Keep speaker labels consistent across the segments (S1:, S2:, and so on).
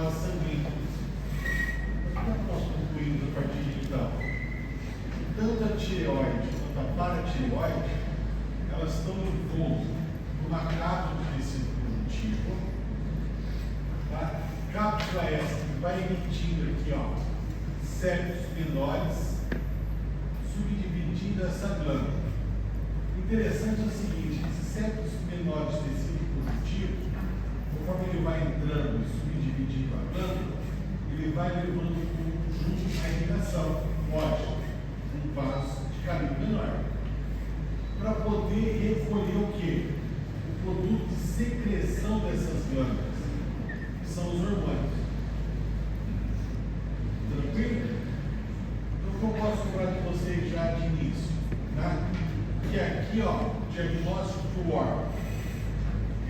S1: vasos sanguíneos. Como é que nós concluímos a partir de então? Tanto a tireoide quanto a paratireoide, elas estão envoltas numa cápsula de tecido produtivo, tá? Cápsula essa que vai emitindo aqui, ó, septos menores, subdividindo essa glândula. Interessante é o seguinte, esses septos menores de tecido produtivo, conforme ele vai entrando e subdividindo a glândula, ele vai levando junto a irrigação, lógico, um vaso de calibre menor, para poder recolher o quê? O produto de secreção dessas glândulas, que são os hormônios. Tranquilo? Então, o que eu posso falar de vocês já de início, tá? Que aqui, ó, diagnóstico do órgão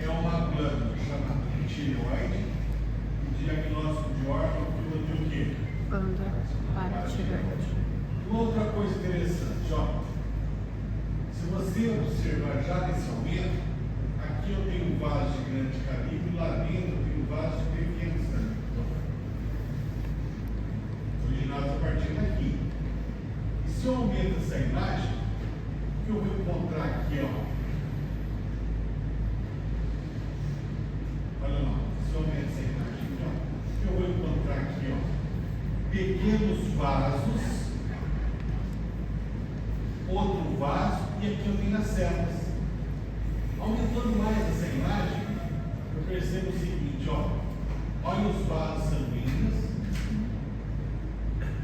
S1: é uma glândula chamada tireoide, e diagnóstico de órgão de o quê?
S2: Glândula paratireoide.
S1: Uma outra coisa interessante, ó, se você observar já nesse aumento, aqui eu tenho um vaso de grande calibre, lá dentro eu tenho um vaso de pequeno calibre, originados a partir daqui. E se eu aumento essa imagem, o que eu vou encontrar aqui, ó? Olha lá, se eu aumento essa imagem aqui, ó, o que eu vou encontrar aqui, ó? Pequenos vasos, outro vaso, e aqui eu tenho as células. Aumentando mais essa imagem, eu percebo o seguinte, ó, olha os vasos sanguíneos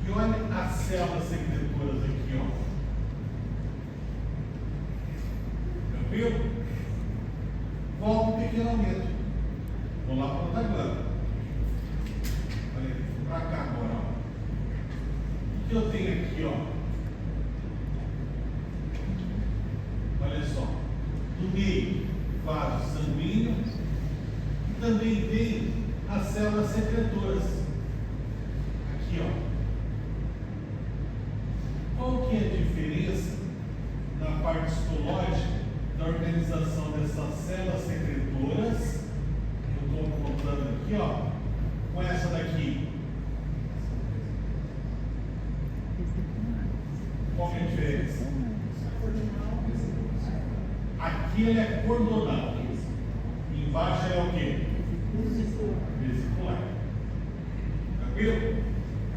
S1: e olha as células secretoras aqui, ó. Tranquilo? Volta um pequeno aumento. Vou lá para outra glândula. Olha, vou para cá agora, ó. O que eu tenho aqui, ó? Olha só, no meio, vaso sanguíneo, e também tem as células secretoras. Aqui, ó. Qual que é a diferença na parte histológica da organização dessas células secretoras, que eu estou contando aqui, ó, com essa daqui? Qual que é a diferença? Aqui ele é cordonal, embaixo é o quê? Vesicular. Tranquilo?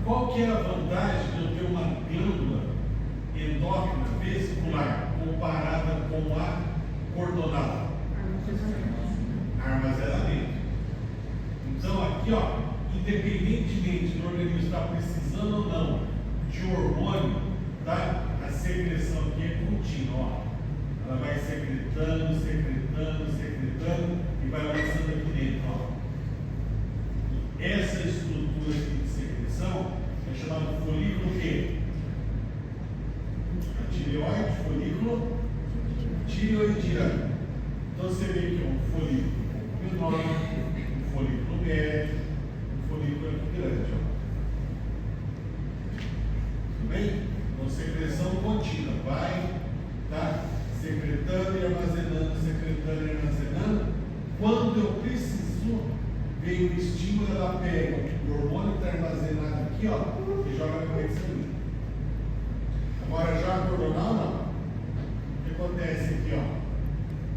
S1: Qual que é a vantagem de eu ter uma glândula endócrina vesicular comparada com a cordonal? Armazenamento. Então aqui, ó, independentemente do organismo estar precisando ou não de hormônio, tá? A secreção aqui é contínua, ó. Ela vai secretando, secretando, secretando e vai lançando aqui dentro, ó. Essa estrutura aqui de secreção é chamada folículo quê? A tireoide, folículo tireoidiano. Então você vê que é um folículo menor, um folículo médio, um folículo aqui grande, ó. Tudo bem? Então secreção contínua, vai, tá? Secretando e armazenando, secretando e armazenando. Quando eu preciso, vem o estímulo, ela pega o hormônio que está armazenado aqui, ó, e joga na corrente sanguínea. Agora, já a cordonal, não. O que acontece aqui, ó?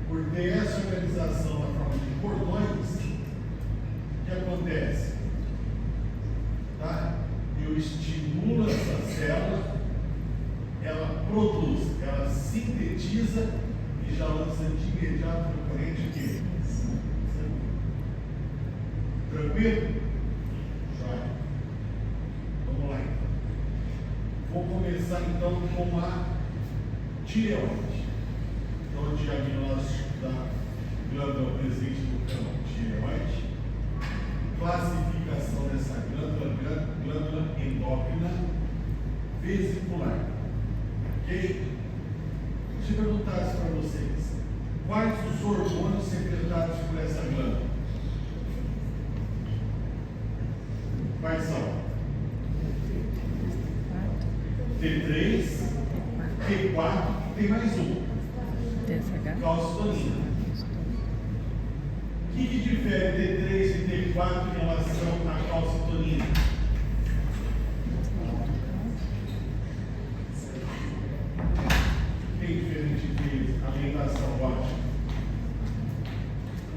S1: Por ter essa organização na forma de cordões, o que acontece? Tá? Eu estimulo essa célula, ela produz, ela sintetiza e já lança de imediato na corrente aqui. Tranquilo? Joia. Vamos lá então. Vou começar então com a tireoide. Então, o diagnóstico da glândula presente no campo tireoide, classificação dessa glândula endócrina vesicular. Ok? Deixa eu perguntar isso para vocês. Quais os hormônios secretados por essa glândula? Quais são? T3, T4, tem mais um. Calcitonina. O que difere T3 e T4 em relação à calcitonina. Tem diferente deles, além da ação ótima.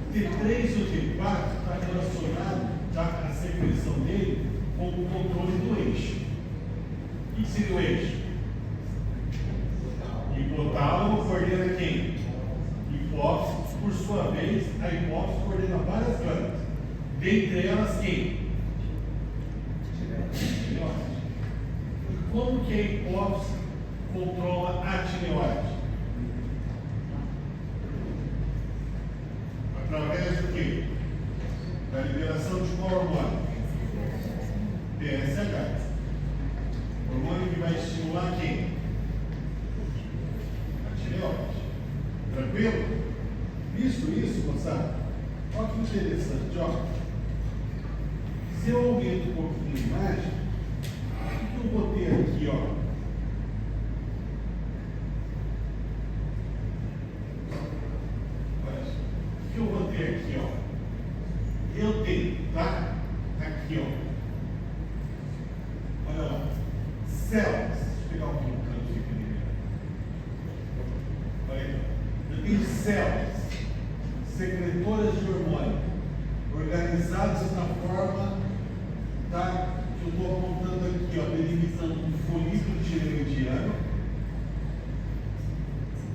S1: O T3 e o T4 está relacionado, já a secreção dele, com o controle do eixo. O que seria o eixo? Hipotálamo coordena quem? Hipófise, por sua vez, a hipófise coordena várias glândulas. Dentre elas, quem? Tireoide. E como que a hipófise controla a tireoide? Através do quê? Da liberação de qual hormônio? TSH. Hormônio que vai estimular quem? A tireoide. Tranquilo? Visto isso, moçada, olha que interessante, ó. Se eu aumento um pouquinho a imagem, o que eu botei aqui, ó? O que eu botei aqui, ó? Eu tenho, tá? Aqui, ó. Olha lá. Células. Deixa eu pegar um pouco para você entender. Olha aí. Eu tenho células secretoras de hormônio organizadas na forma, tá? Que eu estou apontando aqui, ó, delimitando um folículo tireoidiano.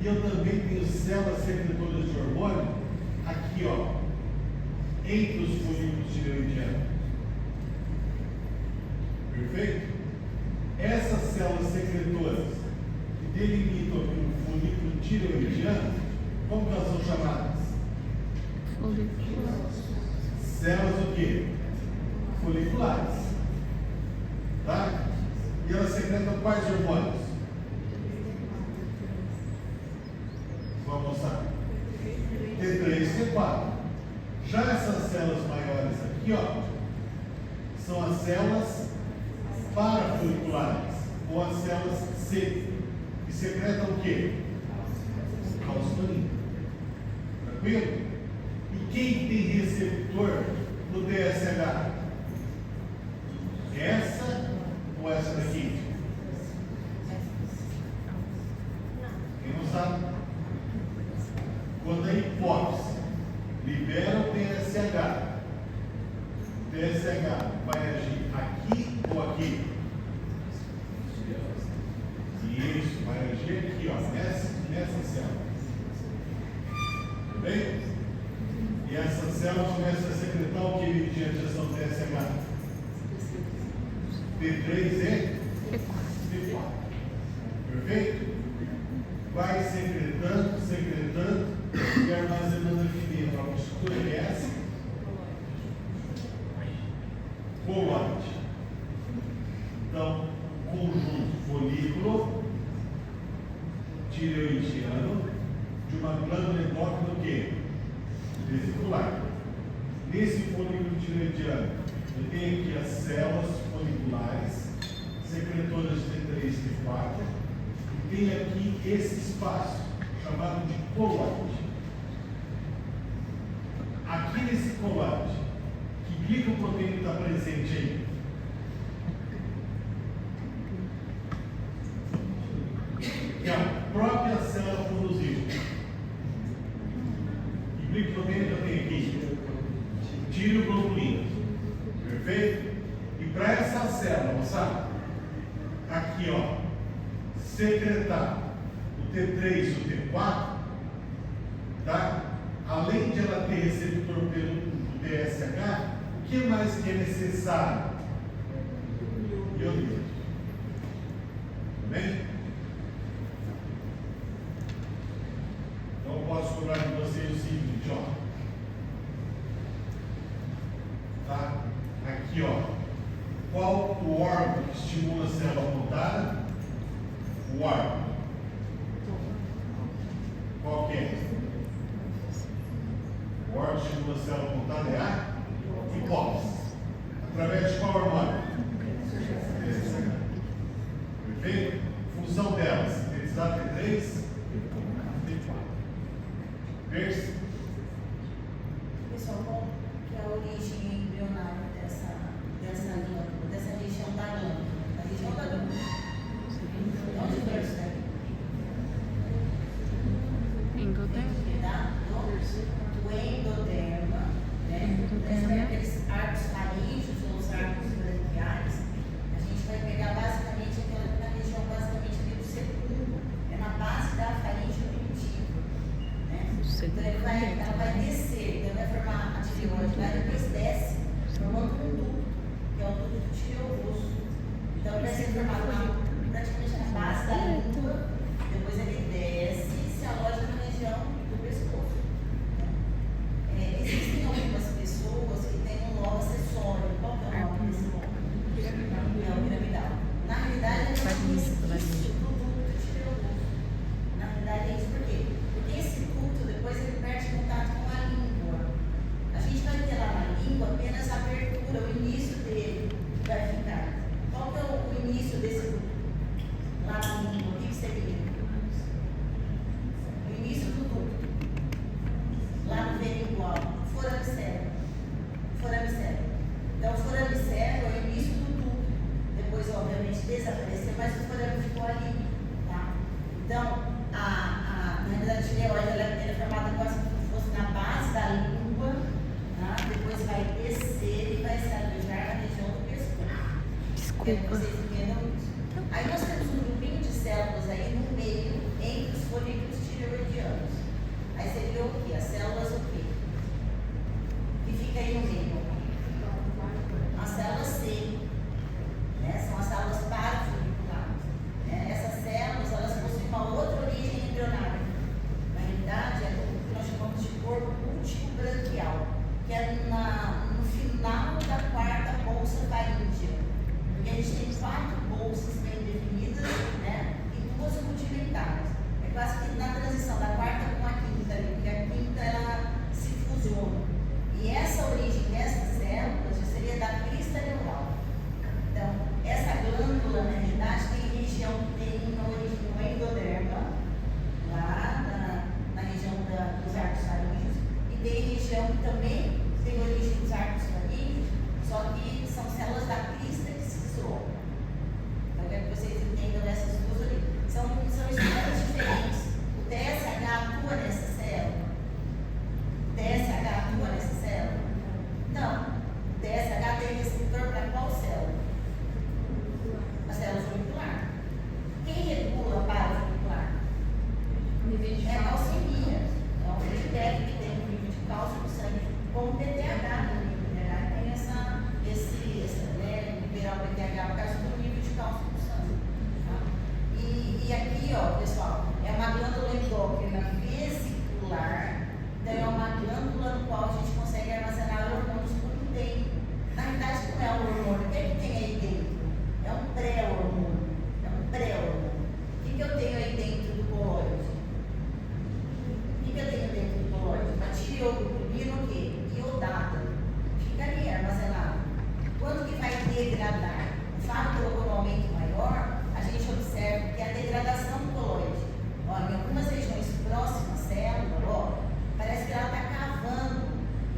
S1: E eu também tenho células secretoras de hormônio aqui, ó, entre os folículos tireoidianos. Perfeito? Essas células secretoras que delimitam aqui o folículo tireoidiano, como que elas são chamadas?
S2: Folículos.
S1: Células o quê? Foliculares. Tá? E elas secretam quais hormônios? Vamos mostrar. T3 e T4. Já essas células maiores aqui, ó, são as células parafoliculares, ou as células C, que secretam o quê? Calcitonina. Tranquilo? E quem tem receptor no TSH? Essa ou essa daqui? Quem não sabe? Quando a hipófise libera o TSH, o TSH vai agir aqui ou aqui? Isso, vai agir aqui, ó, nessa célula. Tudo bem? E essa célula começa a secretar o que mediante ação do TSH? T3 e T4. Perfeito? Vai secretando e armazenando aqui dentro. A estrutura é essa. Coloide. Então, conjunto folículo tireoidiano de uma glândula endócrina do quê? Vesicular. Nesse folículo tireoidiano, eu tenho aqui as células foliculares, secretoras de T3 e T4, e tem aqui esse espaço, chamado de coloide. Aqui nesse coloide, que glicoproteína está presente aí? Que a própria célula produziu. Que glicoproteína que eu tenho aqui? Tireoglobulina. Perfeito? E para essa célula, moçada, aqui, ó, secretar o T3 e o T4, tá? Além de ela ter receptor pelo TSH, o que mais que é necessário? Iodeto. Tudo bem? Então eu posso cobrar de vocês o seguinte, ó. Tá? Aqui, ó. Qual o órgão que estimula a célula apontada? O órgão. Qual que é? O órgão que estimula a célula apontada é a hipófise. Através de qual hormônio? Perfeito? Função delas: sintetizar T3, T4. Perfeito?
S3: Pessoal, que a origem Então ela vai descer, então vai formar a tireoide lá, depois desce, formando um duto, que é o duto do tireovoso. Então ele vai ser formado praticamente na base da língua, depois ele desce e se aloja na região do pescoço. Existem algumas pessoas que têm um lobo acessório. Qual que é o nome desse lobo? É o piramidal. Na realidade, é isso do duto tireovoso. Na realidade é isso por quê? Porque esse duto depois ele perde contato com a língua. A gente vai ter lá na língua apenas a abertura, o início dele vai ficar. Qual que é o início desse duto? Lá na língua, o que seria? O início do duto. Lá no veringual, foramicelo. Então, o foramicelo é o início do duto. Depois, obviamente, desapareceu, mas o forame ficou ali. Tá? Então, na realidade, a tireoide ela é formada quase como se fosse na base da língua, tá? Depois vai descer e vai se alojar na região do pescoço. Quero que vocês entendam isso. Aí nós temos um grupinho de células aí no meio, entre os folículos tireoidianos. Aí seria o quê? As células o quê? Que fica aí no meio. As células C, né? São as células parafoliculares. Essas células, elas possuem uma outra origem embrionária. Na realidade, é o que nós chamamos de corpo último-branquial, que é no final da quarta bolsa faríngea. Porque a gente tem 4 bolsas bem definidas, né? E 2 rudimentares. É quase que na transição da quarta com a quinta ali, porque a quinta ela se fusiona. E essa origem dessas células já seria da crista neural. Então, essa glândula, na realidade, tem região que tem uma origem no endoderma, lá na região dos arcos faríngeos, e tem região que também tem origem dos arcos faríngeos, só que são células da crista que se isolam. Então, eu quero que vocês entendam essas duas origens. São estruturas diferentes. O TSH atua nessa célula? O TSH atua nessa célula? Não. O TSH tem receptor para qual célula? A célula folicular. Quem regula a parafolicular? É a calcemia. É um feedback que tem no nível de cálcio no sangue, como o PTH. No nível PTH tem liberar o PTH por causa do nível de cálcio no sangue. Tá? E aqui, ó, pessoal, é uma glândula endócrina vesicular. Então, é uma glândula no qual a gente consegue armazenar hormônios por um tempo. Na verdade, não é um hormônio. O que é que tem aí dentro? É um pré-hormônio. O que eu tenho aí dentro do colóide? O que eu tenho dentro do colóide? A tireoglobulina o quê? Iodada. Fica ali armazenado. Quando que vai degradar? O fato de colocar um aumento maior, a gente observa que a degradação do colóide, ó, em algumas regiões próximas à célula, ó, parece que ela está cavando.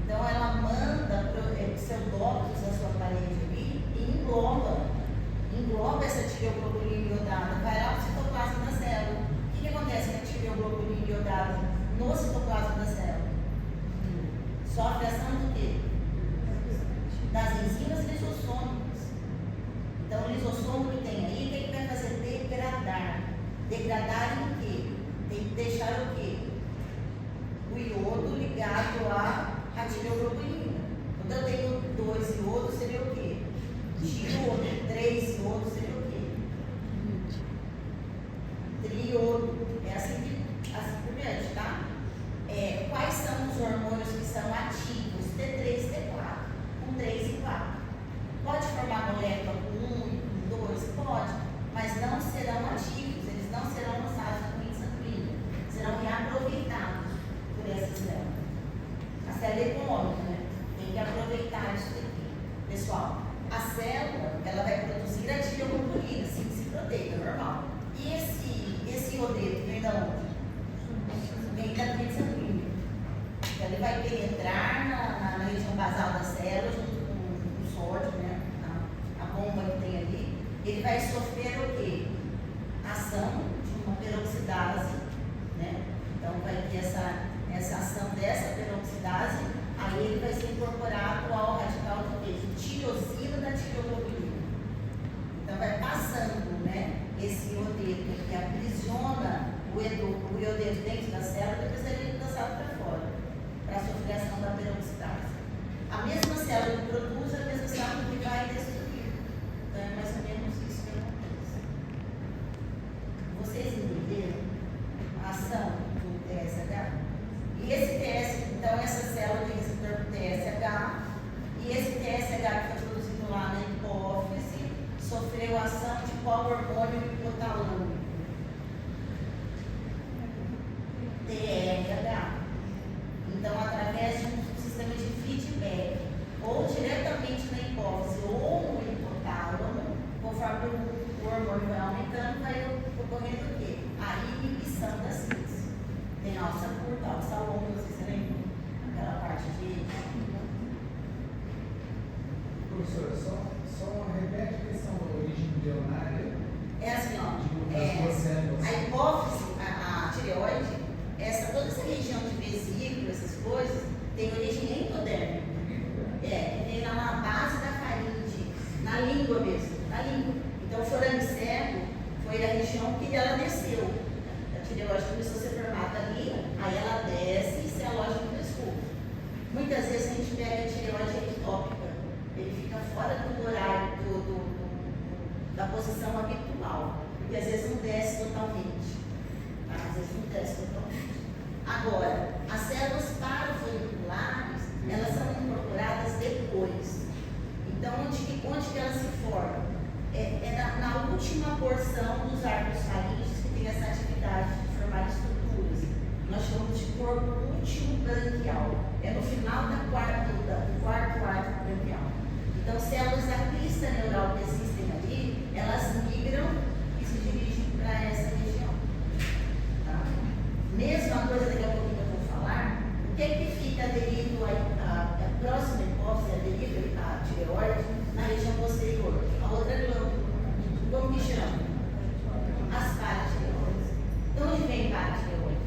S3: Então ela manda pseudócitos da sua parede ali e engloba essa tireoglobulina iodada, vai lá para o citoplasma da célula. O que acontece com a tireoglobulina iodada no citoplasma da célula? Sofre ação do quê? Das enzimas lisossômicas. Então o lisossomo que tem aí, o que vai fazer? Degradar. Degradar em quê? Tem que deixar o quê? O iodo ligado à tireoglobulina. Quando eu tenho 2 iodos, seria o quê? Iodo. 3 iodos seria o quê? Triodo. É assim por diante, tá? Quais são os hormônios que são ativos? T3 e T4. Com 3 e 4. Pode formar molécula com 1 e com 2? Pode. Mas não serão ativos. Eles não serão lançados na corrente sanguínea. Serão reaproveitados por essas células. A célula é econômica, né? Tem que aproveitar isso daqui. Pessoal, a célula, ela vai produzir a tireoglobulina, síntese proteica, normal. E esse iodeto vem da onde? Vem da corrente sanguínea. Então, ele vai penetrar na região basal da célula, junto com o sódio, né? A bomba que tem ali. Ele vai sofrer o quê? Ação de uma peroxidase, né? Então, vai ter essa ação dessa peroxidase, aí ele vai ser incorporado ao radical de tirosina da tireoglobulina. Então, vai passando, né, esse iodeto que aprisiona o iodeto dentro da célula, depois ele é lançado para fora. passar longe, não sei se você lembra, aquela parte de.
S4: Professora, só repete a questão da origem embrionária.
S3: É assim, ó.
S4: Das duas células.
S3: A hipófise, a tireoide, toda essa região de vesícula, essas coisas, tem origem endodérmica. Que vem lá na base da faringe, na língua mesmo, na língua. Então, o forame cego foi a região que ela desceu. A tireoide começou a ser formada ali, aí ela desce e se aloja no pescoço. Muitas vezes a gente pega a tireoide ectópica, ele fica fora do horário, da posição habitual, porque às vezes não desce totalmente. Tá? Às vezes não desce totalmente. Agora, as células parafoliculares, elas são incorporadas depois. Então, onde que elas se formam? Na última porção dos arcos faríngeos que tem essa atividade de formar estruturas. Nós chamamos de corpo último branquial. É no final do quarto arco branquial. Então, células da crista neural que existem ali, elas migram e se dirigem para essa região. Tá? Mesma coisa daqui a pouquinho eu vou falar. O que fica aderido à próxima hipófise, aderido à tireoide, na região posterior? A outra glândula. Como que chama? As paratireoides. De onde vem paratireoide?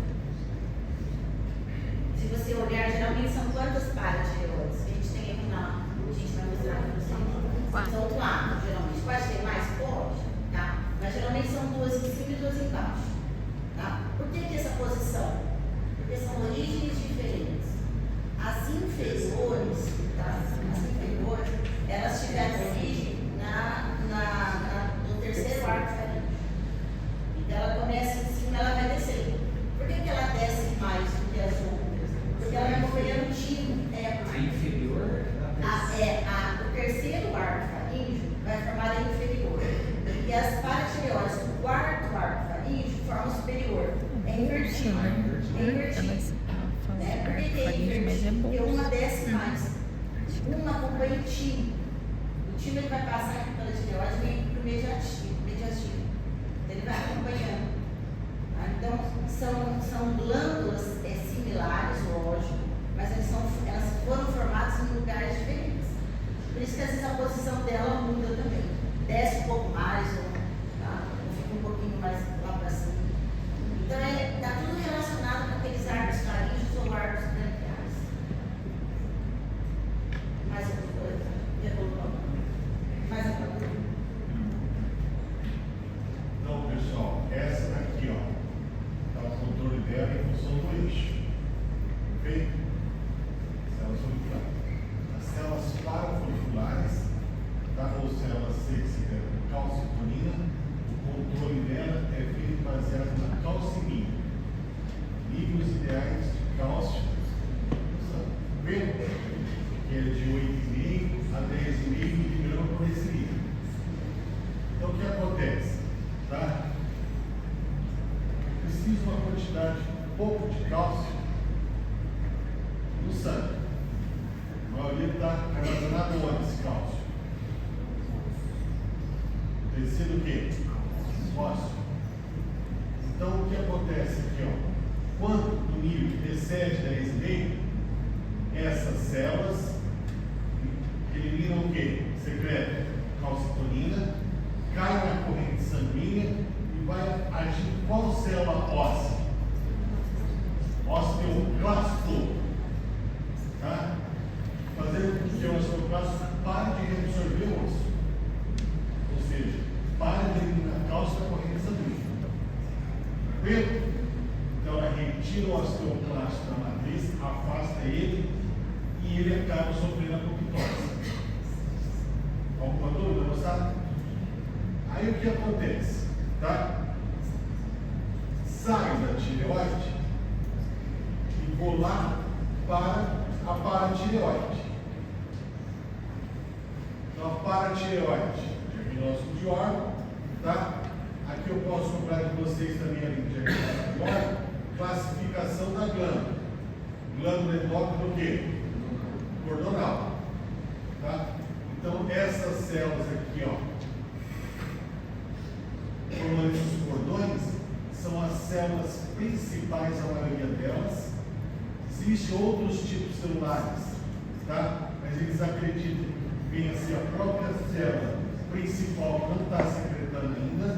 S3: Se você olhar, geralmente são quantas paratireoides que a gente tem aqui na. A gente vai mostrar para vocês. São 4, geralmente. Pode ter mais? Pode. Tá? Mas geralmente são 2 em cima e 2 embaixo. Tá? Por que essa posição? Porque são origens diferentes. As inferiores, tá? As inferiores, elas tiveram origem no terceiro arco faríngeo. Então ela começa em cima e ela vai descer. Por que ela desce mais do que as outras? Porque ela vai acompanhando o timo.
S4: A inferior?
S3: O terceiro arco faríngeo vai formar a inferior. E as paratireoides do quarto arco faríngeo formam o superior. É invertido. É invertido. Por que é invertido? Porque uma desce mais. Uma acompanha o timo. O timo ele vai passar aqui pela tireoide e vem para o mediastino. Ele vai acompanhando. Tá? Então, são glândulas similares, lógico, mas elas foram formadas em lugares diferentes. Por isso que às vezes a posição dela muda também. Desce um pouco mais, ou fica um pouquinho mais lá para cima. Então, está tudo relacionado com aqueles arcos faríngeos ou arcos branquiais. Mais alguma coisa? Mais alguma coisa?
S1: Então, pessoal, essa daqui, ó, tá o controle dela em função do eixo. Perfeito? Células foliculares. As células parafoliculares, tá? Ou células calcitonina, o controle dela é feito baseado na calcimina. Níveis ideais de cálcio no sangue. Que é de 8,5 a 10,5 mg por decilitro. Então, o que acontece? Tá? Precisa uma quantidade pouco de cálcio no sangue. A maioria está armazenado onde esse cálcio? Tecido o quê? Ósseo. Então, o que acontece aqui? Ó? Quando o nível excede 10,5, essas células eliminam o quê? Secretam calcitonina, cai na corrente sanguínea e vai agir qual célula óssea? Osteoclasto. Tá? Fazendo com que o osteoclasto pare de reabsorver o osso. Ou seja, pare de eliminar cálcio da corrente sanguínea. Tranquilo? Então ela retira o osteoclasto da matriz, afasta ele e ele acaba sofrendo a apoptose. Alguma dúvida, moçada? Aí o que acontece? Tá? Sai da tireoide e vou lá para a paratireoide. Então a paratireoide, diagnóstico de órgão, tá? Aqui eu posso comprar de vocês também a diagnóstico de órgão, classificação da glândula. Glândula endócrina do quê? Cordonal. Tá? Então essas células aqui, ó, formando os cordões, são as células principais, a maioria delas, Existem outros tipos celulares, tá? Mas eles acreditam que venha a ser a própria célula principal que não está secretando ainda.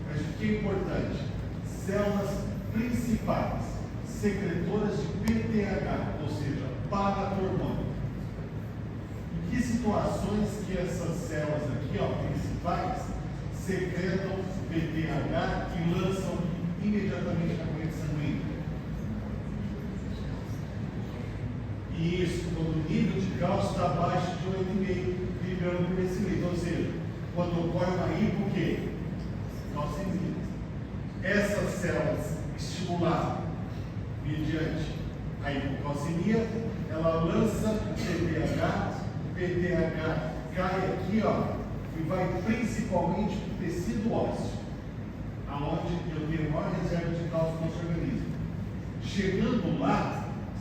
S1: Mas o que é importante? Células principais, secretoras de PTH, ou seja, paratormônio. Em que situações que essas células aqui, ó, principais, secretam PTH e lançam imediatamente na corrente sanguínea? E isso quando o nível de cálcio está abaixo de 8,5 miligramas por decilitro, ou seja, quando ocorre uma hipocalcemia. Essas células estimuladas mediante a hipocalcemia, ela lança o PTH cai aqui, ó, e vai principalmente para o tecido ósseo, aonde eu tenho maior reserva de cálcio no nosso organismo. Chegando lá,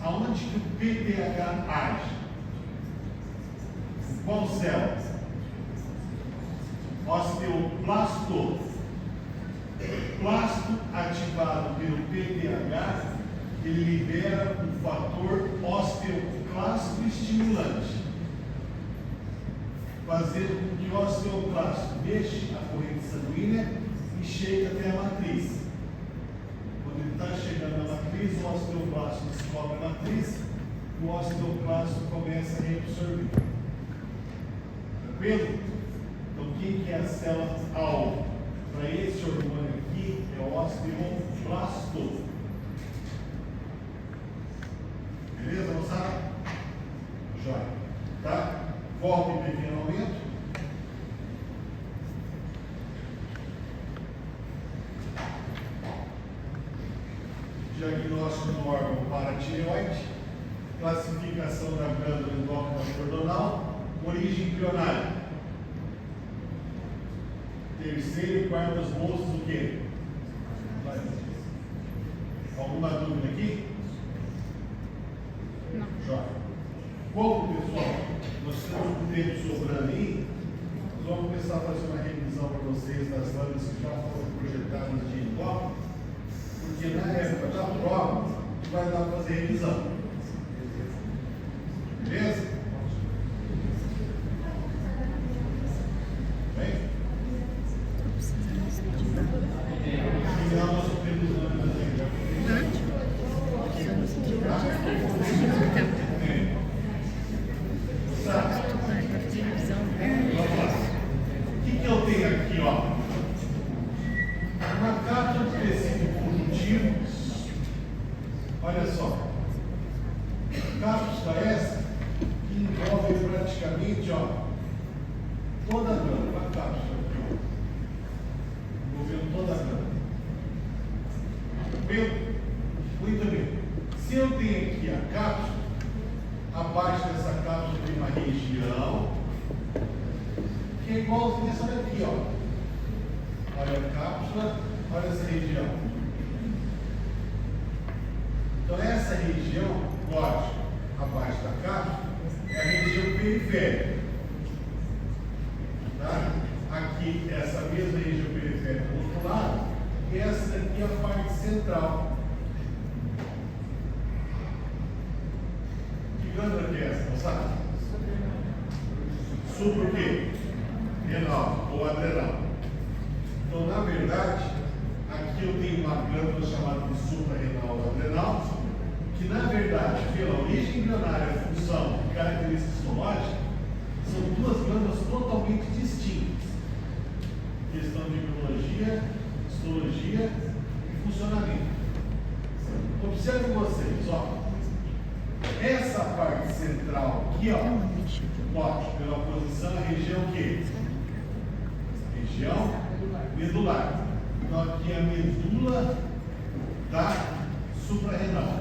S1: aonde que o PTH age? Qual célula? Osteoplasto. Plasto ativado pelo PTH, ele libera um fator osteoclasto estimulante, fazendo com que o osteoclasto deixe a corrente sanguínea e chegue até a matriz. Quando ele está chegando na matriz, o osteoclasto descobre a matriz e o osteoclasto começa a reabsorver. Tranquilo? Então, quem que é a célula alvo? Para esse hormônio aqui é o osteoplasto. Beleza, moçada? Jóia. Tá? Volta em pequeno aumento. Diagnóstico do órgão paratireoide. Classificação da glândula endócrina cordonal. Origem embrionária. Terceiro e quarto osmose do quê? Alguma dúvida aqui?
S2: Não.
S1: Jóia. Bom, pessoal, nós temos um tempo sobrando aí. Nós vamos começar a fazer uma revisão para vocês das lâminas que já foram projetadas de endócrino, porque na época da prova vai dar para fazer revisão. Beleza? Bem? Final nós temos lâminas aí. O que eu tenho aqui, ó? Uma cápsula de tecido conjuntivo. Olha só. Cápsula essa que envolve praticamente, ó, toda a glândula. Uma cápsula aqui, ó. Envolvendo toda a glândula. Tranquilo? Muito bem. Se eu tenho aqui a cápsula, abaixo dessa cápsula tem uma região que é igualzinha essa daqui, ó. Olha a cápsula, olha essa região. Então essa região, lógico, abaixo da cápsula, é a região periférica. Tá? Aqui, essa mesma região periférica do outro lado, e essa daqui é a parte central. Que glândula que é essa, não sabe? Supra o quê? Renal ou adrenal. Então, na verdade, aqui eu tenho uma glândula chamada de suprarrenal ou adrenal, que na verdade, pela origem embrionária, função e característica histológica, são duas glândulas totalmente distintas. Questão de imunologia, histologia e funcionamento. Observem vocês, ó. Essa parte central aqui, ó, note, pela posição, a região que? Região medular. Então aqui é a medula da suprarrenal.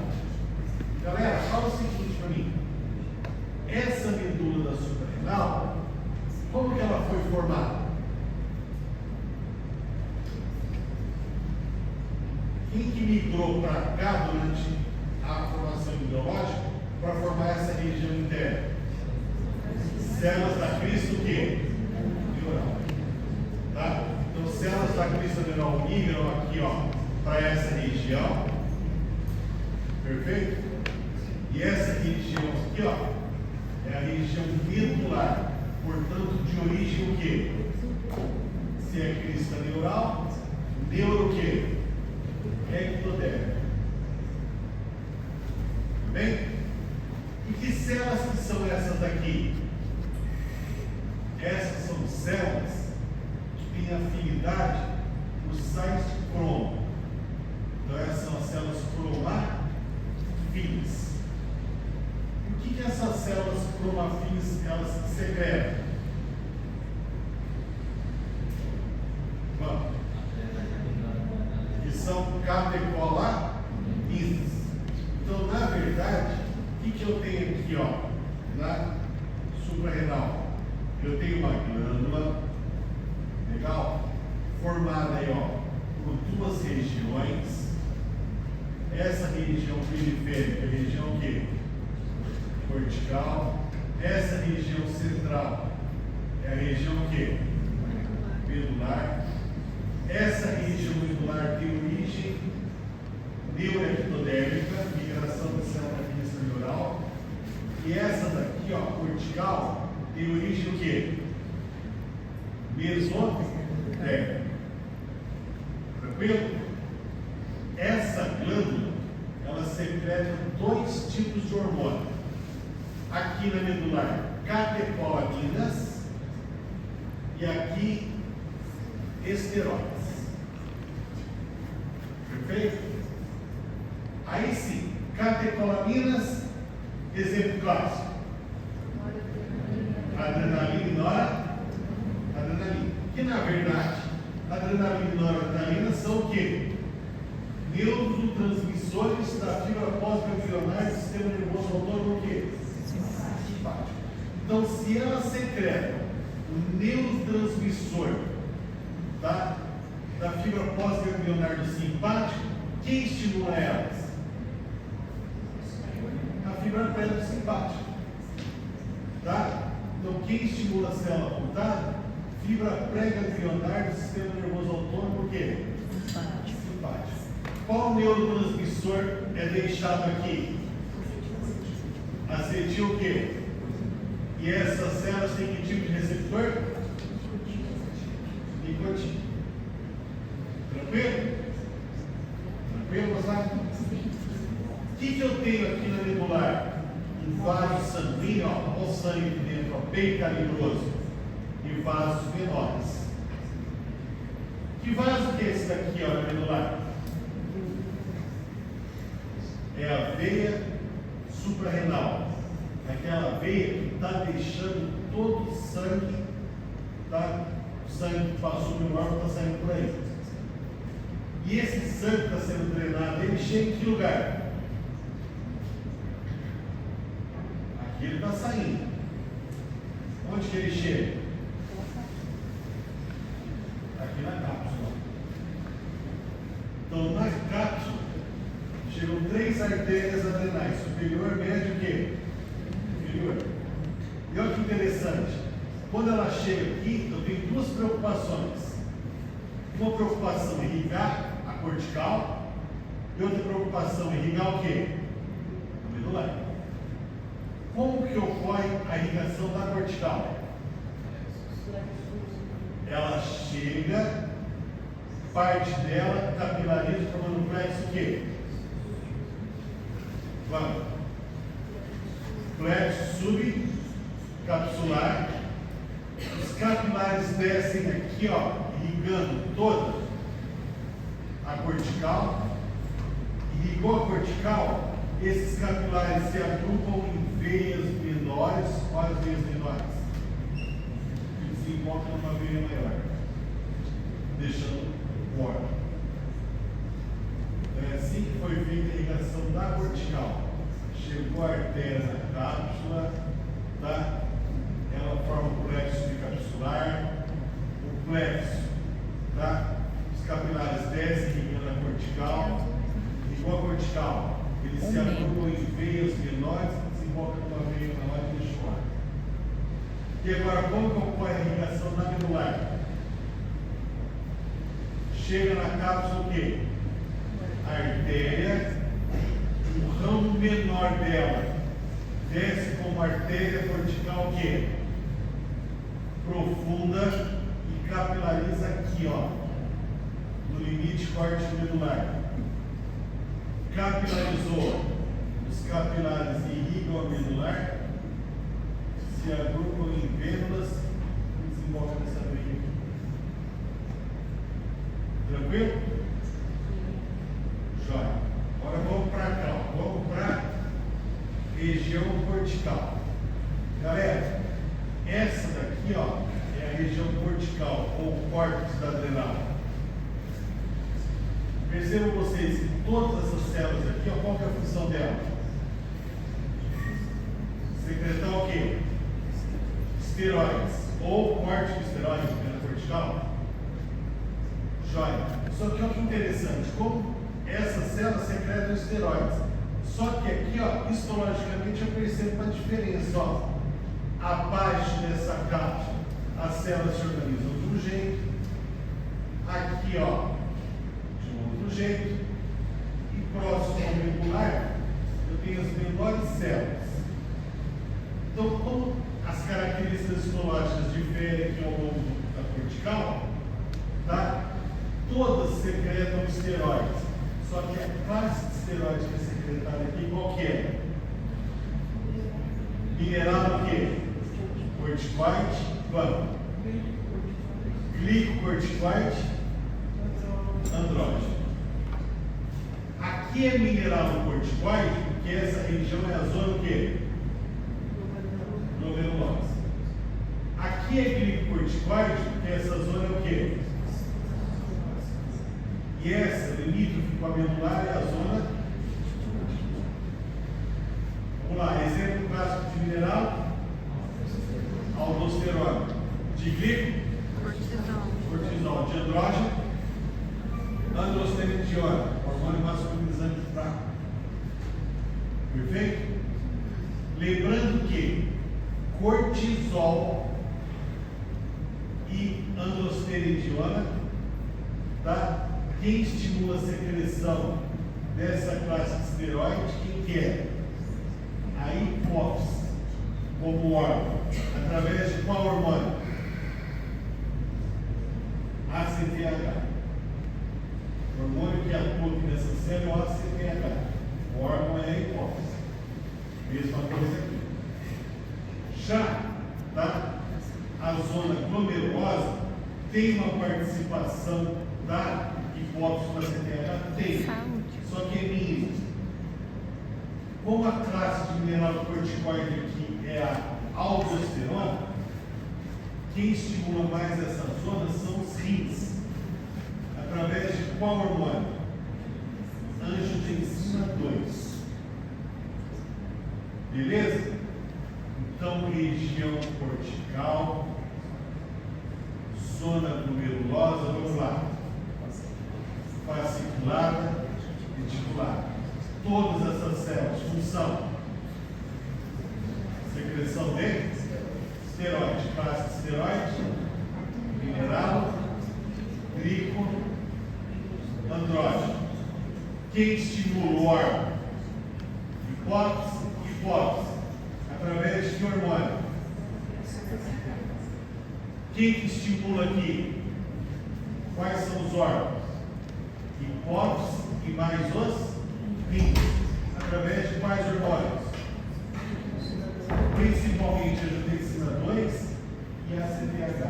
S1: Galera, fala o seguinte para mim. Essa medula da suprarrenal, como que ela foi formada? Quem que migrou para cá durante a formação biológica para formar essa região interna? Células da crista o quê? Neural. Tá? Então, células da crista neural migram aqui, ó, para essa região. Perfeito? E essa região aqui, ó, é a região medular. Portanto, de origem o quê? Se é crista neural, neuro o quê? Ectodérmica. Tudo bem? E que células que são essas daqui? Essas são células que têm afinidade por sais cromo. Então essas são as células cromafins. O que essas células cromafins elas secretam? Vamos. Que são catecolaminas. Então, na verdade, o que eu tenho aqui, ó, na suprarrenal? Eu tenho uma glândula, legal? Formada aí, ó, por duas regiões. Essa região periférica, a região o quê? Cortical. Essa região central é a região o quê? Medular. Essa região medular tem origem neuroectodérmica, migração da célula crista neural. E essa daqui, ó, cortical, tem origem o quê? Mesotérmica. Tranquilo? Essa glândula, ela secreta dois tipos de hormônio. Aqui na medular, catecolaminas e aqui esteroides. Perfeito? Aí sim, catecolaminas, exemplo clássico. Adrenalina e noradrenalina. Que na verdade, adrenalina e noradrenalina são o quê? Neurotransmissores da fibra pós-ganglionar do sistema nervoso autônomo, o quê? Simpático. Então, se ela secreta o neurotransmissor da fibra pós-ganglionar do simpático, quem estimula elas? A fibra pré-simpática. Tá? Então, quem estimula a célula apontada? Fibra pré-ganglionar do sistema nervoso autônomo, por quê? Simpático. Qual neurotransmissor é deixado aqui? Acetil o quê? E essas células têm que tipo de receptor? Nicotina. Tranquilo? Tranquilo, moçada? O que eu tenho aqui na medular? Um vaso sanguíneo, ó, o sangue aqui dentro, ó, bem calibroso. E vasos menores. Que vaso que é esse daqui, ó, na medular? É a veia suprarrenal. Aquela veia que está deixando todo o sangue, tá? O sangue que passou pelo órgão está saindo por aí. E esse sangue está sendo drenado, ele chega em que lugar? Aqui ele está saindo. Onde que ele chega? Aqui na cápsula. Então, na cápsula, chegam 3 artérias adrenais: superior, médio e quê? Inferior. E olha que interessante. Quando ela chega aqui, eu tenho duas preocupações. Uma preocupação é irrigar a cortical, e outra preocupação é irrigar o quê? A medular. Como que ocorre a irrigação da cortical? Ela chega, parte dela capilariza formando um plexo o quê? Vamos. Plexo subcapsular. Os capilares descem aqui, ó, irrigando toda a cortical. Irrigou a cortical, esses capilares se agrupam em veias menores. Olha as veias menores. Eles se encontram numa veia maior, deixando o órgão. É assim que foi feita a irrigação da cortical. Chegou a artéria na cápsula, tá? Ela forma o plexo subcapsular, o plexo, tá? Os capilares descem irrigando a cortical, irrigou a cortical, eles se agrupam em veias menores, desembocam numa veia maior e deixam o ar. E agora, como que ocorre a irrigação na medular? Chega na cápsula o quê? A artéria, o ramo menor dela desce como artéria vertical que profunda e capilariza aqui, ó, no limite corte medular. Capilarizou, os capilares irrigam a medular, se agrupam em vênulas e desenvolvem nessa veia aqui. Tranquilo? Jóia. Agora vamos para cá, ó. Vamos para região cortical. Galera, essa daqui, ó, é a região cortical ou córtex da adrenal. Percebam vocês que todas essas células aqui, ó, qual que é a função dela? Secretar o quê? Esteroides. Ou corticosteroides na cortical. Jóia. Só que olha que interessante, como essas células secretam esteroides. Só que aqui, ó, histologicamente eu percebo uma diferença, ó. Abaixo dessa cápsula, as células se organizam de um jeito. Aqui, ó, de um outro jeito. E próximo ao medular, eu tenho as menores células. Então, como as características histológicas diferem aqui ao longo da cortical, tá? Todas secretam esteroides. Só que a classe de esteroides que é secretada aqui, qual que é? Mineral o quê? Corticoide, vamos. Glicocorticoide, andrógeno. Aqui é mineral corticoide, porque essa região é a zona o quê? Glomerulosa. Aqui é glicocorticoide, porque essa zona é o quê? E essa, limítrofe com a medular, é a zona. Vamos lá, exemplo clássico de mineral: aldosterona. De glico, cortisol. De andrógeno, androstenediona, hormônio masculinizante fraco. Perfeito? Lembrando que cortisol e androstenediona, tá? Quem estimula a secreção dessa classe de esteroide, quem que é? A hipófise, como órgão, através de qual hormônio? ACTH. O hormônio que atua aqui nessa célula é o ACTH. O órgão é a hipófise. Mesma coisa aqui. Já, tá? A zona glomerulosa tem uma participação da hipófise para CTH? Tem. Só que é mínimo. Como a classe de mineral corticoide aqui é a aldosterona, quem estimula mais essa zona são os rins. Através de qual hormônio? Angiotensina 2. Beleza? Então, região cortical, zona glomerulosa, vamos lá. Fasciculada, reticulada. Todas essas células, função: secreção de esteroide, classe de esteroide, mineral, glico, andrógeno. Quem estimula o órgão? Hipófise, através de que hormônio? Quem que estimula aqui? Quais são os órgãos? Hipófise e mais os rins. Através de quais hormônios? Principalmente a angiotensina 2 e a CTH.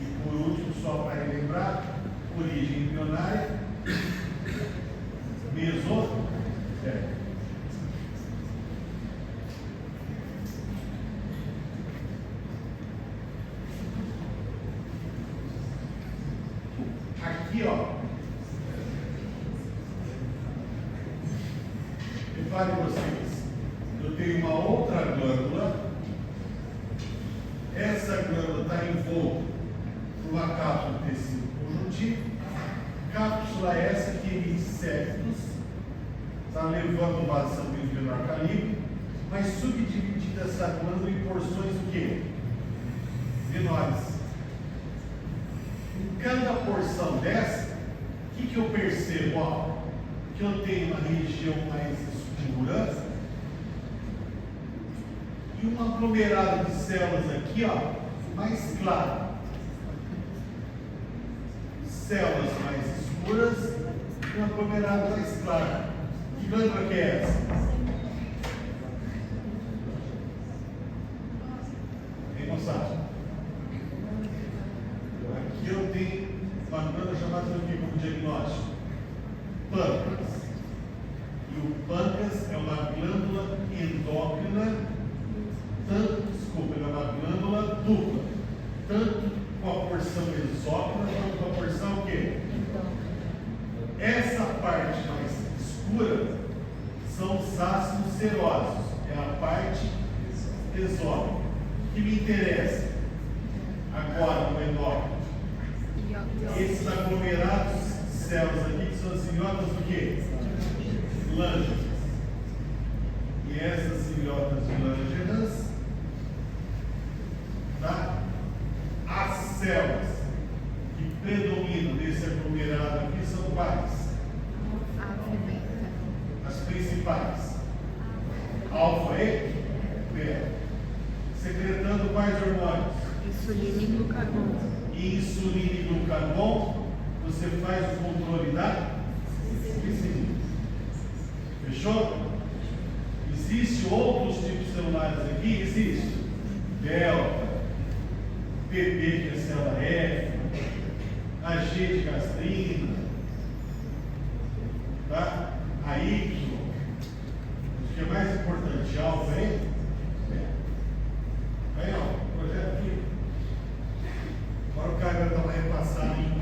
S1: E por último, só para relembrar, origem embrionária, mesotérmica. Aqui, ó, repare vocês, eu tenho uma outra glândula. Essa glândula está envolta por uma cápsula de tecido conjuntivo. Cápsula essa que emite septos, está levando o vaso sanguíneo de menor calibre, mas subdividida essa glândula em porções do quê? Menores. Em cada porção dessa, o que eu percebo? Ó, que eu tenho uma região mais escura e um aglomerado de células aqui, ó, mais claro. Células mais escuras e um aglomerado mais claro. Que glândula que é essa? Hein, moçada? Aqui eu tenho uma glândula chamada do que como diagnóstico? Pâncreas. E o pâncreas é uma glândula endócrina, é uma glândula dupla, tanto com a porção exócrina quanto com a porção o quê? Essa parte mais escura são os ácidos serosos, é a parte exócrina. O que me interessa agora no endócrino? Esses aglomerados células aqui que são as ilhotas do quê? Lângidas. E essas ilhotas lângidas, tá? As células que predominam nesse aglomerado aqui são quais? As principais. Alfa e beta. Secretando quais hormônios?
S2: Insulina e glucagon.
S1: Insulina e glucagon. Você faz o controle da glicemia. Fechou? Existem outros tipos celulares aqui? Existe. Delta, PP, que é célula F, AG de gastrina, tá? A Y, o que é mais importante, alfa aí? Aí, ó, projeto aqui. Agora o cara vai dar uma repassada em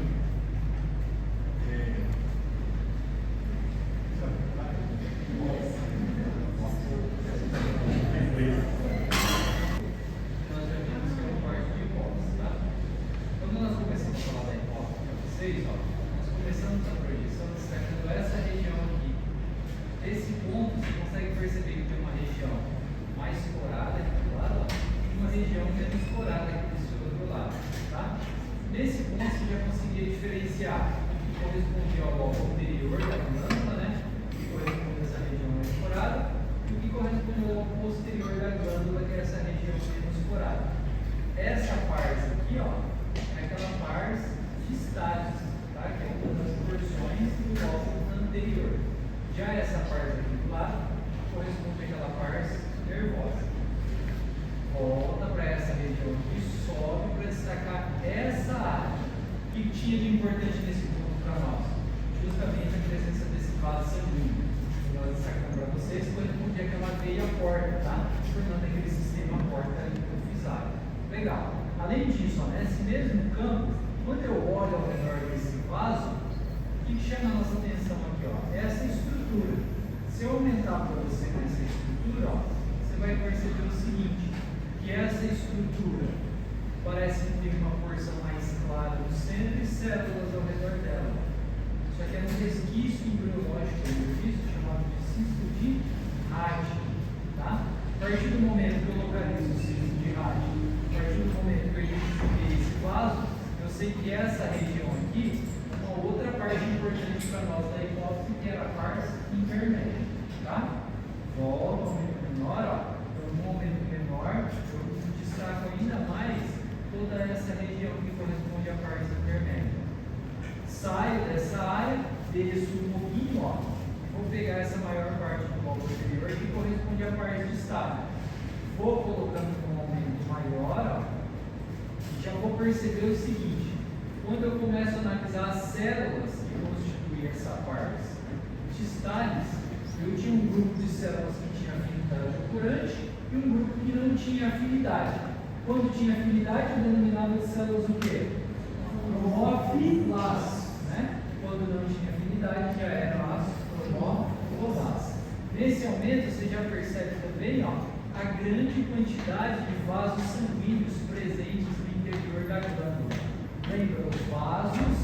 S5: Além disso, ó, nesse mesmo campo, quando eu olho ao redor desse vaso, o que chama a nossa atenção aqui? Ó, essa estrutura. Se eu aumentar para você nessa estrutura, ó, você vai perceber o seguinte, que essa estrutura parece que tem uma porção mais clara no centro e células ao redor dela. Isso aqui é um resquício embriológico chamado de cisto de Hatch. Tá? A partir do momento que eu localizo o cisto de Hatch, a partir do momento que eu identifiquei esse vaso, eu sei que essa região aqui é uma outra parte importante para nós da hipótese, que era a parte intermédia. Tá? Volta ao momento menor, ó. Então, no momento menor, eu destaco ainda mais toda essa região que corresponde à parte intermédia. Saio dessa área, desço um pouquinho, ó. Vou pegar essa maior parte do lobo anterior que corresponde à parte de estágio. Vou colocando com um aumento maior, ó, e já vou perceber o seguinte: quando eu começo a analisar as células que constituem essa parte de estágios, eu tinha um grupo de células que tinha afinidade ocorante e um grupo que não tinha afinidade. Quando tinha afinidade, eu denominava de células o quê? Cromofilas, né? Quando não tinha afinidade, já eram as cromofilas. Nesse aumento, você já percebe também, ó, a grande quantidade de vasos sanguíneos presentes no interior da glândula. Lembra, os vasos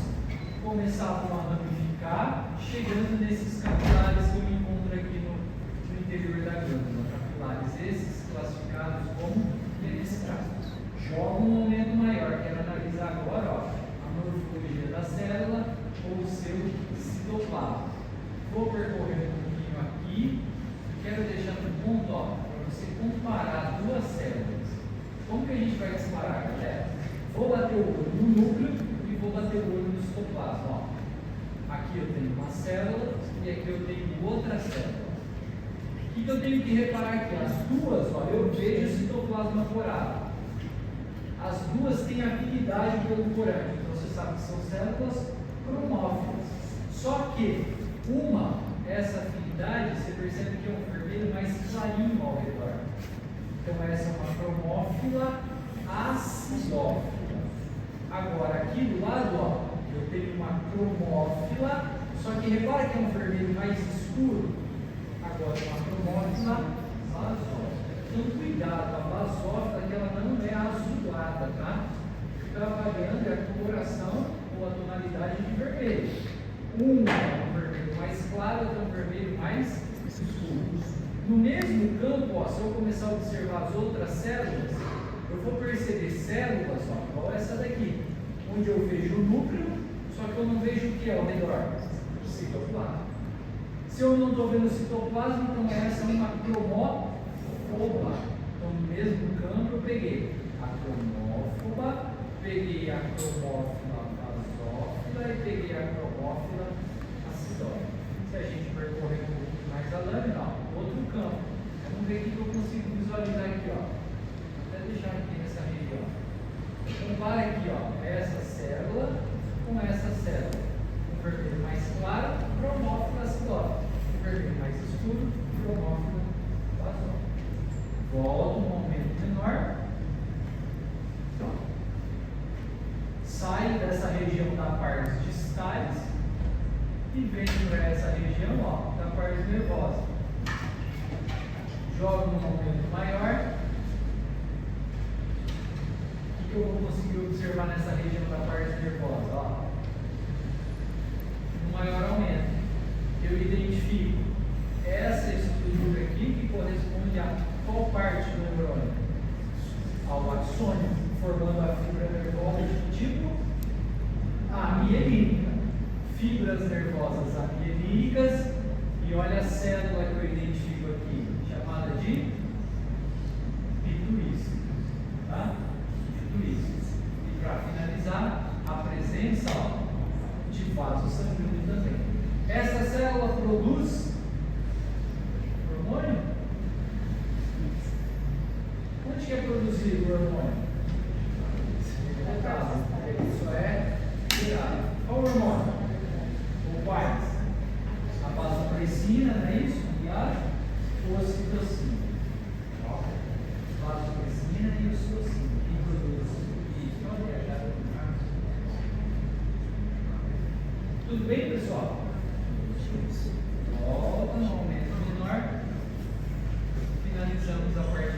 S5: começavam a ramificar, chegando nesses capilares que eu me encontro aqui no interior da glândula. Capilares esses classificados como fenestrados. Joga um momento maior, quero analisar agora, ó, a morfologia da célula ou o seu citoplasma. Vou percorrer um pouquinho aqui, quero deixar no ponto, ó, para você comparar duas células. Como que a gente vai disparar, galera? Vou bater o olho no núcleo e vou bater o olho no citoplasma. Ó. Aqui eu tenho uma célula e aqui eu tenho outra célula. O que eu tenho que reparar aqui? As duas, ó, eu vejo o citoplasma corado. As duas têm afinidade pelo corante. Então você sabe que são células cromófilas. Só que essa afinidade, você percebe que é um vermelho mais clarinho ao redor. Então essa é uma cromófila acidófila. Agora aqui do lado, ó, eu tenho uma cromófila, só que repara que é um vermelho mais escuro. Agora uma cromófila basófila. Então cuidado, a basófila que ela não é azulada, tá? Fica avaliando a coloração ou a tonalidade de vermelho. É um vermelho mais claro, outro é um vermelho mais escuro. No mesmo campo, ó, se eu começar a observar as outras células, eu vou perceber células, ó, igual essa daqui, onde eu vejo o núcleo, só que eu não vejo o que é ao redor? O citoplasma. Se eu não estou vendo o citoplasma, então essa é uma cromófoba. Então, no mesmo campo, eu peguei a cromófoba, peguei a cromófila basófila e peguei a cromófila acidófila. Se a gente percorrer um pouquinho mais a lâmina, ó, outro campo. Vamos ver o que eu consigo visualizar aqui, ó. Vou até deixar aqui nessa região. Compara aqui, ó, essa célula com essa célula. Um vermelho mais claro, cromófila acidófila. Um vermelho mais escuro, cromófila basófila. Volta um momento menor. Sai dessa região da parte distais e vem para essa região, ó, da parte nervosa. Joga no momento maior. O que eu vou conseguir observar nessa região da parte nervosa? Ó. No maior aumento, eu identifico essa estrutura aqui que corresponde a qual parte do neurônio? Ao axônio, formando a fibra nervosa de tipo amielínica. Fibras nervosas amielínicas, e olha a célula que eu identifico aqui, chamada de pituício. Tá? Pituício. E para finalizar, a presença, ó, de vaso sanguíneo também. Essa célula produz hormônio? Onde que é produzido o hormônio? Isso é gerado. Qual hormônio? Ou quais? A vasopressina, não é isso? E a ocitocina. Vasopressina e ocitocina. Quem produz isso? Tudo bem, pessoal? Volta no momento menor. Finalizamos a parte